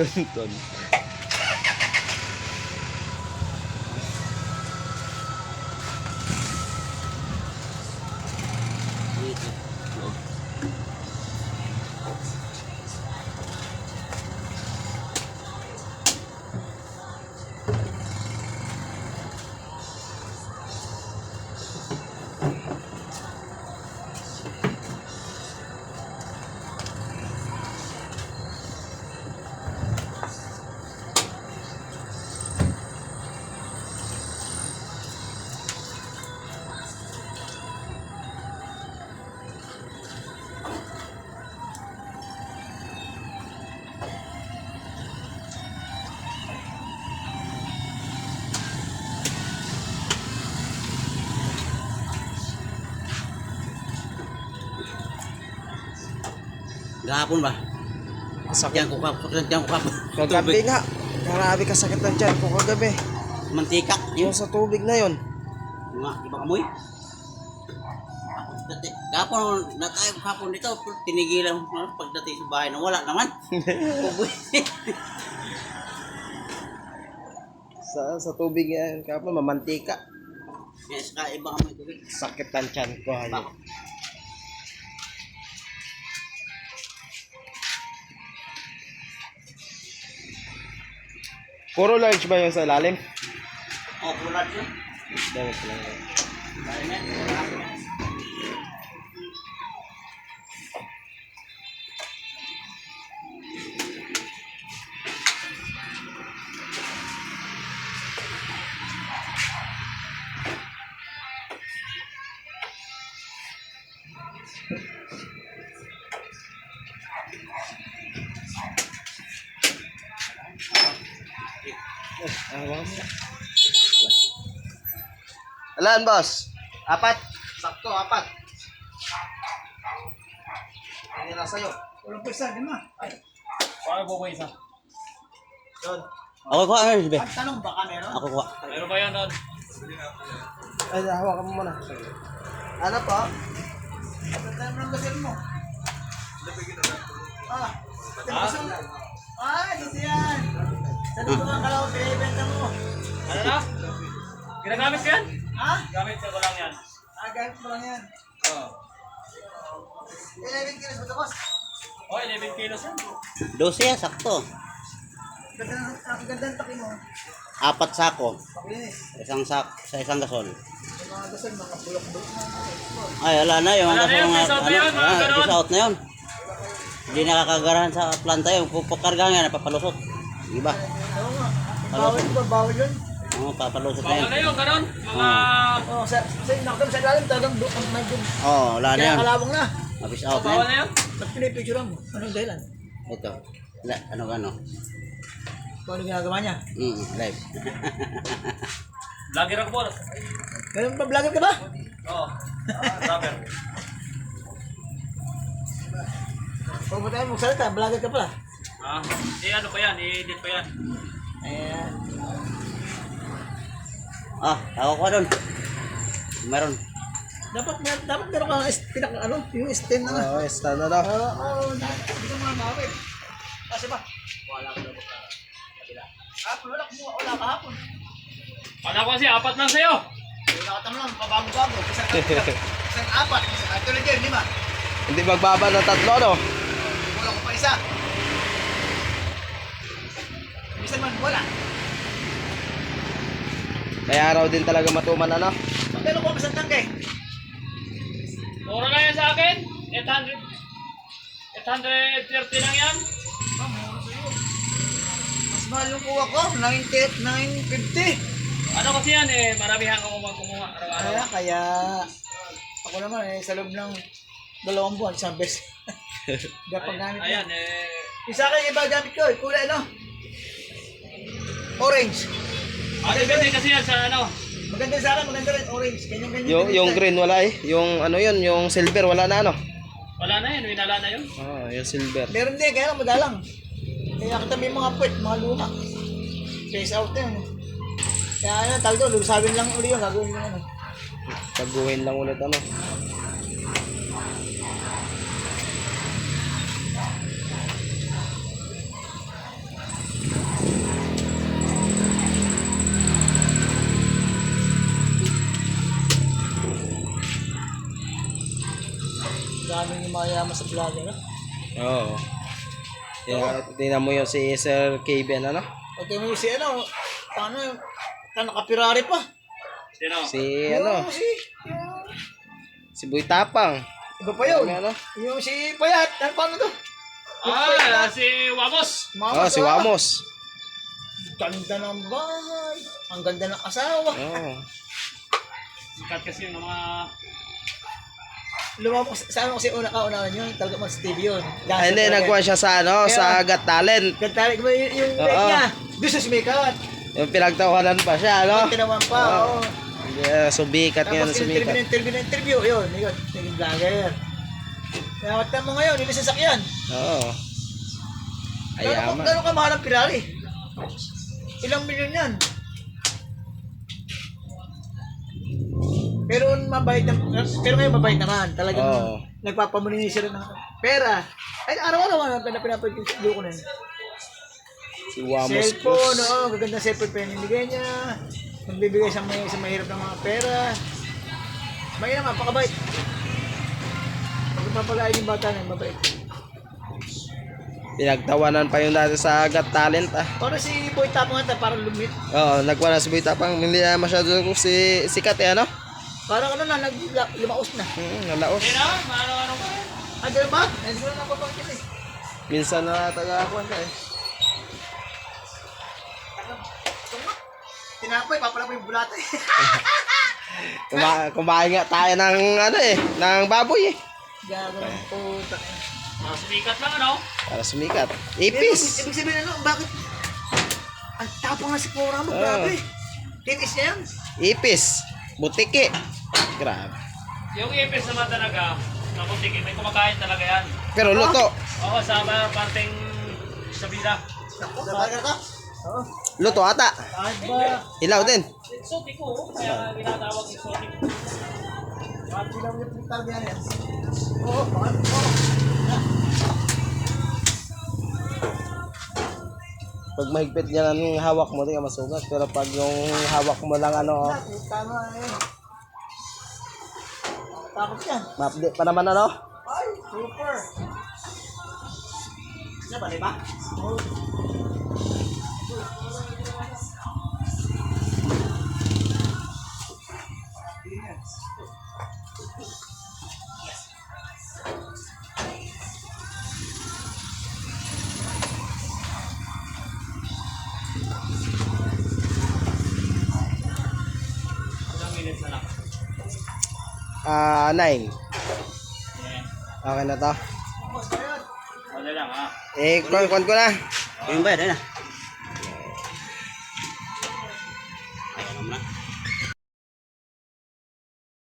Tonton. Gahapon ba? Sakit. Diyan ko kapon. Kagabi nga. Grabe kasakit ng tiyan ko kagabi. Mantika. Yung sa tubig na yon. Mga iba kamoy. Gahapon na tayo kapon dito. Tinigilan pagdating sa bahay na wala naman. Sa tubig yan. Kapag mamantika. Yes, iba kamoy tubig. Sakit ng tiyan ko. Hayo. Puro large ba yung sa ilalim? Oh, pulat yun. Dami ko lang. Alaan, boss? Apat? Sakto, apat. Hindi na sa'yo. Walang pesa, di ma. Ay, Paano po isa? doon. Ako ko ano be? Ang tanong baka meron? Ako ko. Meron ba yan doon? Ay, hawakan mo muna. Ano po? Ang tanong ng gasel mo. Ah, dito yan. Sa dito ang kalaw, pinibenta mo. Ano na? Ginagamit ko yan? Ha? Gamit ko lang yan. Gamit mo lang yan. Oo. 11 kilos ba ito, boss? Oh, 11 kilos yan. 12 yan, sakto. Ang ganda ng taki mo. 4 sako. Pakinis. Sa isang gasol. Yung mga gasol, mga bulok-bulok na. Ay, wala na yung Wala na gasol yun, nga. peace out na yun, mga ganon. Peace out na yun. Hindi nakakagarahan sa planta yun. Pupukarga nga, napapalusot. Diba? Oo nga. Bawal ba? Bawal yun? Oo, papalusot na Bawal yun. na yun, ganon. Mga... Oo, sa nakadam sa ilalim, talagang may dun. Oo, wala na Kaya yun. kalabang na. Peace out na Bawal yun. na yun. Ba't pinipicture mo? Anong dahilan? Ito. Ano. Kung ano ginagawa niya? Live. Vlogger ako po. Ganun ba? Vlogger ka ba? Oo. Vlogger. Huwag mo tayo magsalita, vlogger ka pala. Ano pa yan? I-edit pa yan. Ayan. Tawag ko doon. Meron. Dapat meron kang yung stem na nga. Oo, stand na daw. Oo, hindi ka mamawit. Kasi ba? Wala ka na ba? Wala kahapon. Kala ko kasi 4 lang sa'yo. Wala ka lang, pabago-bago. Isang 4, isang tulad yun, 5. Hindi magbaba ng 3, no? Wala ko pa isa. Minsan man, wala. Kaya araw din talaga matuman, ano? Magkano ko isang tangke? Mura lang yan sa akin. 830 lang yan. Mas mahal yung kuha ko, 950. Ano kasi yan maramihan ako kumuha araw-araw. Kaya ako naman sa loob ng 2 buwan, isang beses. Dapat gamit Ayan Yung sa akin, iba gamit ko, kulay ano? Orange. depende kasi yan sa ano. Maganda sa akin, maganda rin, orange. Ganyan-ganyan. Yung green wala eh. Yung ano yun, yung silver wala na, ano? Wala na yun, winala na yun. Yung silver. Meron din, kaya lang madalang. Kaya kita may mga puwet, mga luma. Face out na yun. Kaya ano, tawag doon, lusawin lang uli yun, gagawin yung ano. Taguhin lang ulit, ano? Daming yung mayayaman sa vlogger, no? Oo. Tingnan mo yung si Sir Kevin, ano? Okay mo yung si ano, paano yung nakapirari pa. Sino? Si, ano? Yung, Si Boy Tapang. iba pa yun. Ano? Yung si Payat, ano paano to? Si Wamos. Oh, si Wamos. Ganda ng bahay. Ang ganda ng asawa. Oo. Sikat kasi yung mga... Lumabas, sa ano kasi una-unahan yun, talaga mas TV yun. Ay, hindi, nagkuha siya sa, ano, sa Got Talent. Ganda, yung red Oo. niya, doon sa sumikat. Yung pinagtawanan pa siya, ano? Tinawan pa, oo. Sumikat nga na Tapos sumikat. interview, yun, naging vlogger. Nakakita mo ngayon, yung sasakyan. Oo. Ayaman. Gano'n ka mahal ang Ferrari? Ilang milyon yan? Pero ngayon mabait naman. Talagang Oo. nagpapamunin siya rin ng pera. Ay, araw-araw na pinapanood yung video ko na yun. Si Wamos Cellphone, Cruz. oo, gaganda cellphone pinibigay niya. Nagbibigay sa mahirap ng mga pera. May naman, pakabait. Pag papagain yung bata na, mabait. Pinagtawanan pa yung dati sa Got Talent, ah. Para si Boy Tapang ata, parang lumit. Oo, nagkuha na si Boy Tapang. Hindi na masyado sikat, eh, ano? Parang ano na, lumaos na. Nalaos. Sino? Ano ba? Ah, ganun ba? Hindi ko na napapangkit eh. Minsan na taga-akuan ka, eh. Tinapay, papala mo yung bulata eh. Kumain nga tayo ng, ano, eh, ng baboy, eh. Gagawin puta. Sumikat lang ano? Para sumikat. Pero, Ipis. ibig sabihin ano, bakit? Ang tapang nga si Pura mo, grabe. Tinis niya yan. Ipis. Butiki. Grabe. Yung ipis naman talaga, nakuntik, may kumakain talaga yan. Pero luto. Oo, sa parteng sabida. Sa bagay ka? Oo. Luto ata. Ay ba? Hilaw din. Exotic ko, kaya ginatawag exotic. Bakit bilang yung pintal niya yan? Oo, bakit? Oo. Pag mahigpit niya ng hawak mo, di ka masugat. Pero pag yung hawak mo lang, ano, Tama eh. Takot yan. mapdi pa naman, ano? Ay, super. Ano ba, diba? Oo. Ilang minutes na lang. 9. Yeah. Okay na to. Wala lang ha. Kwan ko na. Yung bayad, ayun na. Ayaw naman na.